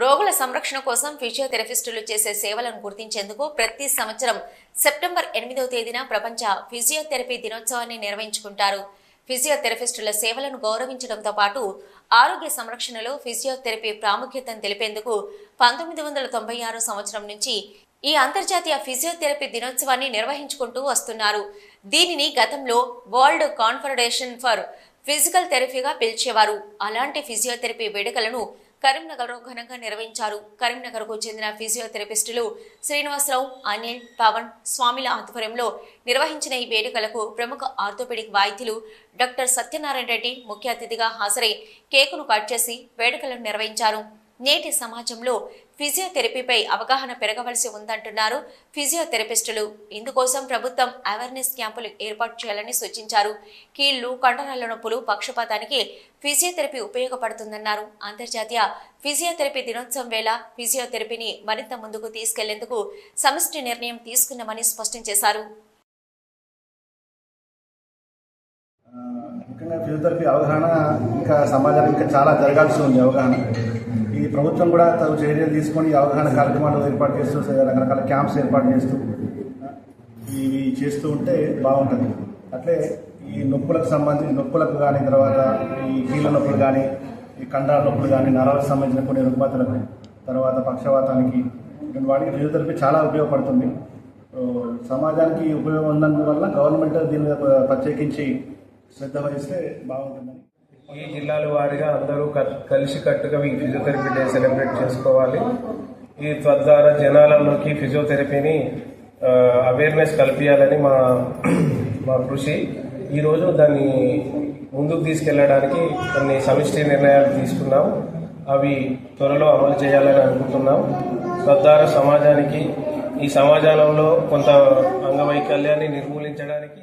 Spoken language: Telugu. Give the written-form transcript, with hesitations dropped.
రోగుల సంరక్షణ కోసం ఫిజియోథెరపిస్టులు చేసే సేవలను గుర్తించేందుకు ప్రతి సంవత్సరం సెప్టెంబర్ 8వ తేదీన ప్రపంచ ఫిజియోథెరపీ దినోత్సవాన్ని నిర్వహించుకుంటారు. ఫిజియోథెరపిస్టుల సేవలను గౌరవించడంతో పాటు ఆరోగ్య సంరక్షణలో ఫిజియోథెరపీ ప్రాముఖ్యతను తెలిపేందుకు 1996 సంవత్సరం నుంచి ఈ అంతర్జాతీయ ఫిజియోథెరపీ దినోత్సవాన్ని నిర్వహించుకుంటూ వస్తున్నారు. దీనిని గతంలో వరల్డ్ కాన్ఫెడరేషన్ ఫర్ ఫిజికల్ థెరపీగా పిలిచేవారు. అలాంటి ఫిజియోథెరపీ వేడుకలను కరీంనగర్లో ఘనంగా నిర్వహించారు. కరీంనగర్కు చెందిన ఫిజియోథెరపిస్టులు శ్రీనివాసరావు, అనిల్, పవన్ స్వామిల ఆధ్వర్యంలో నిర్వహించిన ఈ వేడుకలకు ప్రముఖ ఆర్థోపెడిక్ వైద్యులు డాక్టర్ సత్యనారాయణ రెడ్డి ముఖ్య అతిథిగా హాజరై కేకును కట్ చేసి వేడుకలను నిర్వహించారు. నేటి సమాజంలో ఫిజియోథెరపీపై అవగాహన పెరగవలసి ఉందంటున్నారు ఫిజియోథెరపిస్టులు. ఇందుకోసం ప్రభుత్వం అవేర్నెస్ క్యాంపులు ఏర్పాటు చేయాలని సూచించారు. కీళ్లు, కండరాల నొప్పులు, పక్షపాతానికి ఫిజియోథెరపీ ఉపయోగపడుతుందన్నారు. అంతర్జాతీయ ఫిజియోథెరపీ దినోత్సవం వేళ ఫిజియోథెరపీని మరింత ముందుకు తీసుకెళ్లేందుకు సమిష్టి నిర్ణయం తీసుకున్నామని స్పష్టం చేశారు. ముఖ్యంగా ఫిజియోథెరపీ అవగాహన ఇంకా సమాజానికి ఇంకా చాలా జరగాల్సి ఉంది. అవగాహన ఈ ప్రభుత్వం కూడా తగు చర్యలు తీసుకొని అవగాహన కార్యక్రమాలు ఏర్పాటు చేస్తూ రకరకాల క్యాంప్స్ ఏర్పాటు చేస్తూ ఇవి చేస్తూ ఉంటే బాగుంటుంది. అట్లే ఈ నొప్పులకు సంబంధించి నొప్పులకు కానీ, తర్వాత ఈ కీళ్ళ నొప్పులు కానీ, ఈ కండరాల నొప్పులు కానీ, నరాలకు సంబంధించిన కొన్ని రుగ్మతలకు, తర్వాత పక్షవాతానికి, ఇటువంటి వాటికి ఫిజియోథెరపీ చాలా ఉపయోగపడుతుంది. సమాజానికి ఉపయోగం ఉన్నందువల్ల గవర్నమెంట్ దీని మీద ప్రత్యేకించి శ్రద్ధ వహిస్తే బాగుంటుందని. ఈ జిల్లాల వారీగా అందరూ కలిసికట్టుగా ఈ ఫిజియోథెరపీ డే సెలబ్రేట్ చేసుకోవాలి. ఈ తద్వారా జనాలలోకి ఫిజియోథెరపీని అవేర్నెస్ కల్పించాలని మా కృషి. ఈరోజు దాన్ని ముందుకు తీసుకెళ్లడానికి కొన్ని సమిష్టి నిర్ణయాలు తీసుకున్నాం. అవి త్వరలో అమలు చేయాలని అనుకుంటున్నాం. తద్వారా సమాజానికి, ఈ సమాజంలో కొంత అంగవైకల్యాన్ని నిర్మూలించడానికి